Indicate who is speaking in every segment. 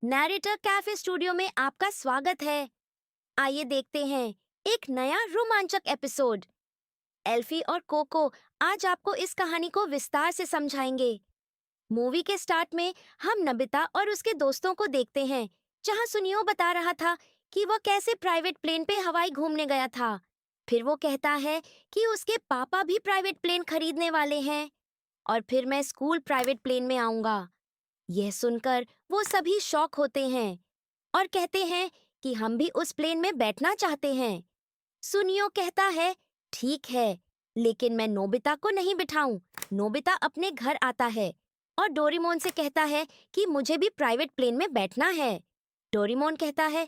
Speaker 1: Narrator cafe studio में आपका स्वागत है। आइए देखते हैं एक नया रोमांचक एपिसोड। एल्फी और कोको आज आपको इस कहानी को विस्तार से समझाएंगे। मूवी के स्टार्ट में हम नबिता और उसके दोस्तों को देखते हैं, जहां सुनियो बता रहा था कि वह कैसे प्राइवेट प्लेन पे हवाई घूमने गया था। फिर वो कहता है कि उसके पापा भी प्राइवेट प्लेन खरीदने वाले हैं और फिर मैं स्कूल प्राइवेट प्लेन में आऊंगा। यह सुनकर वो सभी शॉक होते हैं और कहते हैं कि हम भी उस प्लेन में बैठना चाहते हैं। सुनियो कहता है, ठीक है, लेकिन मैं नोबिता को नहीं बिठाऊं। नोबिता अपने घर आता है और डोरेमोन से कहता है कि मुझे भी प्राइवेट प्लेन में बैठना है। डोरेमोन कहता है,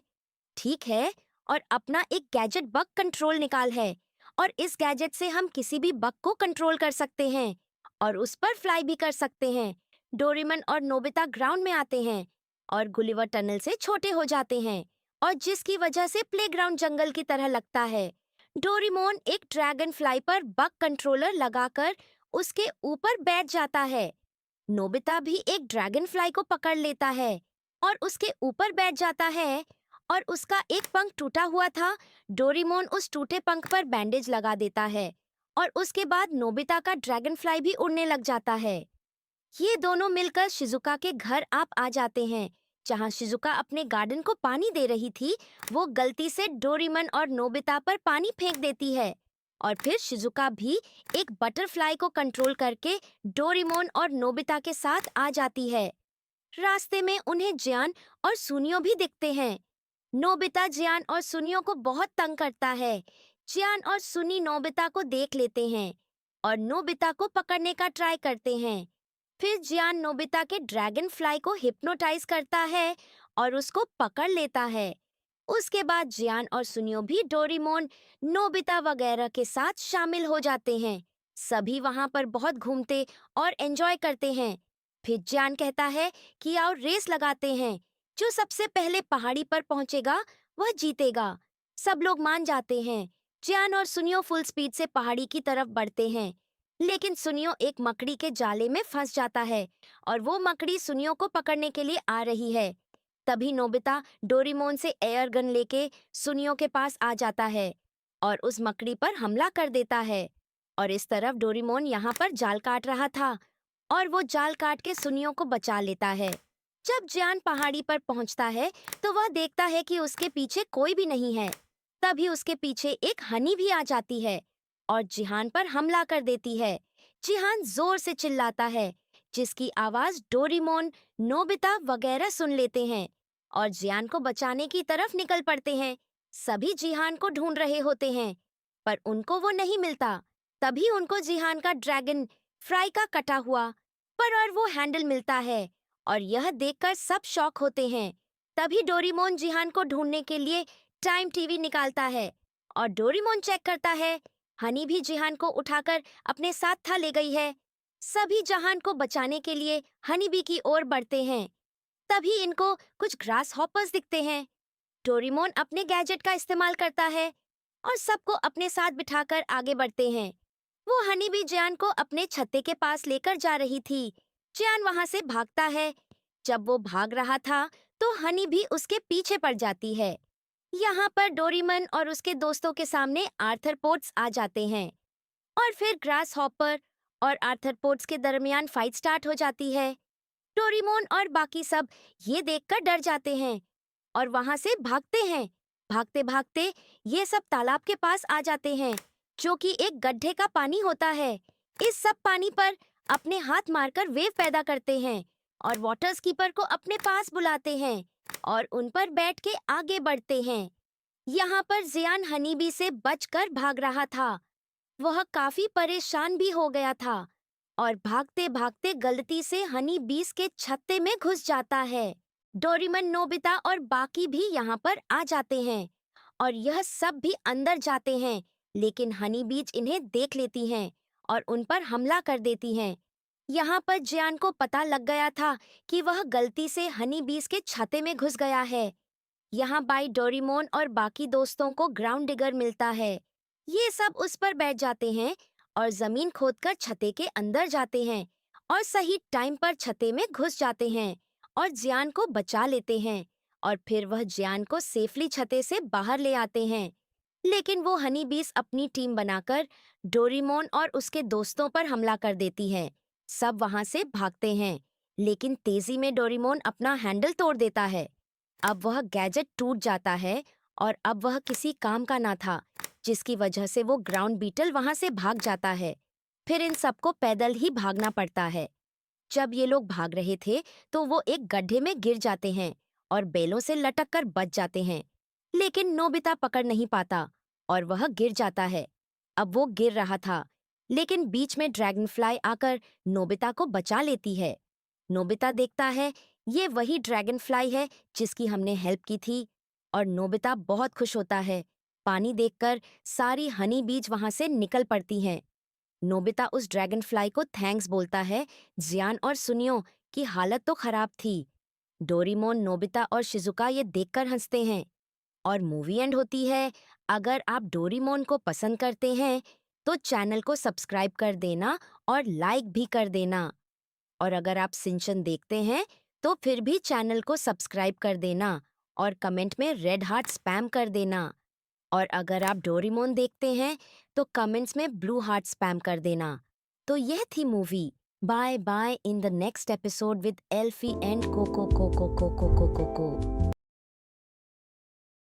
Speaker 1: ठीक है, और अपना एक गैजेट बग कंट्रोल निकाल है और इस गैजेट से हम किसी भी बग को कंट्रोल कर सकते हैं और उस पर फ्लाई भी कर सकते हैं। डोरेमन और नोबिता ग्राउंड में आते हैं और गुलिवर टनल से छोटे हो जाते हैं और जिसकी वजह से प्लेग्राउंड जंगल की तरह लगता है। डोरेमोन एक ड्रैगन फ्लाई पर बग कंट्रोलर लगाकर उसके ऊपर बैठ जाता है। नोबिता भी एक ड्रैगन फ्लाई को पकड़ लेता है और उसके ऊपर बैठ जाता है और उसका एक पंख टूटा हुआ था। डोरेमोन उस टूटे पंख पर बैंडेज लगा देता है और उसके बाद नोबिता का ड्रैगन फ्लाई भी उड़ने लग जाता है। ये दोनों मिलकर शिजुका के घर आप आ जाते हैं, जहां शिजुका अपने गार्डन को पानी दे रही थी। वो गलती से डोरेमन और नोबिता पर पानी फेंक देती है और फिर शिजुका भी एक बटरफ्लाई को कंट्रोल करके डोरेमोन और नोबिता के साथ आ जाती है। रास्ते में उन्हें जियान और सुनियो भी दिखते हैं। नोबिता जियान और सुनियो को बहुत तंग करता है। जियान और सुनी नोबिता को देख लेते हैं और नोबिता को पकड़ने का ट्राई करते हैं। फिर जियान नोबिता के ड्रैगन फ्लाई को हिप्नोटाइज करता है और उसको पकड़ लेता है। उसके बाद जियान और सुनियो भी डोरेमोन, नोबिता वगैरह के साथ शामिल हो जाते हैं। सभी वहां पर बहुत घूमते और एंजॉय करते हैं। फिर जियान कहता है कि आओ रेस लगाते हैं, जो सबसे पहले पहाड़ी पर पहुंचेगा वह जीतेगा। सब लोग मान जाते हैं। जियान और सुनियो फुल स्पीड से पहाड़ी की तरफ बढ़ते हैं, लेकिन सुनियो एक मकड़ी के जाले में फंस जाता है और वो मकड़ी सुनियो को पकड़ने के लिए आ रही है। तभी नोबिता डोरेमोन से एयर गन लेके सुनियो के पास आ जाता है और उस मकड़ी पर हमला कर देता है। और इस तरफ डोरेमोन यहाँ पर जाल काट रहा था और वो जाल काट के सुनियो को बचा लेता है। जब जियान पहाड़ी पर पहुंचता है तो वह देखता है कि उसके पीछे कोई भी नहीं है। तभी उसके पीछे एक हनी भी आ जाती है और जिहान पर हमला कर देती है। जिहान जोर से चिल्लाता है, जिसकी आवाज डोरेमोन, नोबिता वगैरह सुन लेते हैं और जियान को बचाने की तरफ निकल पड़ते हैं। सभी जिहान को ढूंढ रहे होते हैं, पर उनको वो नहीं मिलता। तभी उनको जिहान का ड्रैगन फ्राई का कटा हुआ पर और वो हैंडल मिलता है और यह देखकर सब शॉक होते हैं। तभी डोरेमोन जिहान को ढूंढने के लिए टाइम टीवी निकालता है और डोरेमोन चेक करता है। हनी भी जिहान को उठाकर अपने साथ था ले गई है। सभी जहान को बचाने के लिए हनी बी की ओर बढ़ते हैं। तभी इनको कुछ ग्रास हॉपर्स दिखते हैं। डोरेमोन अपने गैजेट का इस्तेमाल करता है और सबको अपने साथ बिठाकर आगे बढ़ते हैं। वो हनी बी जियान को अपने छत्ते के पास लेकर जा रही थी। जियान वहां से भागता है। जब वो भाग रहा था तो हनी भी उसके पीछे पड़ जाती है। यहाँ पर डोरेमन और उसके दोस्तों के सामने आर्थर पोर्ट्स आ जाते हैं और फिर ग्रास हॉपर और आर्थर पोर्ट्स के दरमियान फाइट स्टार्ट हो जाती है। डोरेमोन और बाकी सब ये देखकर डर जाते हैं और वहां से भागते हैं। भागते भागते ये सब तालाब के पास आ जाते हैं, जो कि एक गड्ढे का पानी होता है। इस सब पानी पर अपने हाथ मारकर वेव पैदा करते हैं और वाटर स्कीपर को अपने पास बुलाते हैं और उन पर बैठ के आगे बढ़ते हैं। यहाँ पर जियान हनीबी से बचकर भाग रहा था। वह काफी परेशान भी हो गया था और भागते भागते गलती से हनी बीस के छत्ते में घुस जाता है। डोरेमन, नोबिता और बाकी भी यहाँ पर आ जाते हैं और यह सब भी अंदर जाते हैं, लेकिन हनी बीच इन्हें देख लेती हैं और उन पर हमला कर देती हैं। यहाँ पर जियान को पता लग गया था कि वह गलती से हनी बीस के छत्ते में घुस गया है। यहाँ बाई डोरेमोन और बाकी दोस्तों को ग्राउंड डिगर मिलता है। ये सब उस पर बैठ जाते हैं और जमीन खोदकर छत्ते के अंदर जाते हैं और सही टाइम पर छत्ते में घुस जाते हैं और जियान को बचा लेते हैं और फिर वह जियान को सेफली छते से बाहर ले आते हैं। लेकिन वो हनी बीस अपनी टीम बनाकर डोरेमोन और उसके दोस्तों पर हमला कर देती है। सब वहां से भागते हैं, लेकिन तेजी में डोरेमोन अपना हैंडल तोड़ देता है। अब वह गैजेट टूट जाता है और अब वह किसी काम का ना था, जिसकी वजह से वो ग्राउंड बीटल वहां से भाग जाता है। फिर इन सबको पैदल ही भागना पड़ता है। जब ये लोग भाग रहे थे तो वो एक गड्ढे में गिर जाते हैं और बेलों से लटक कर बच जाते हैं। लेकिन नोबिता पकड़ नहीं पाता और वह गिर जाता है। अब वो गिर रहा था, लेकिन बीच में ड्रैगनफ्लाई आकर नोबिता को बचा लेती है। नोबिता देखता है ये वही ड्रैगनफ्लाई है जिसकी हमने हेल्प की थी और नोबिता बहुत खुश होता है। पानी देखकर सारी हनी बीज वहां से निकल पड़ती हैं। नोबिता उस ड्रैगनफ्लाई को थैंक्स बोलता है। जियान और सुनियो की हालत तो खराब थी। डोरेमोन, नोबिता और शिजुका ये देखकर हंसते हैं और मूवी एंड होती है। अगर आप डोरेमोन को पसंद करते हैं तो चैनल को सब्सक्राइब कर देना और लाइक भी कर देना। और अगर आप सिंचन देखते हैं तो फिर भी चैनल को सब्सक्राइब कर देना और कमेंट में रेड हार्ट स्पैम कर देना। और अगर आप डोरेमोन देखते हैं तो कमेंट्स में ब्लू हार्ट स्पैम कर देना। तो यह थी movie. Bye bye in the next episode with Alfie and Coco Coco Coco Coco cocoa.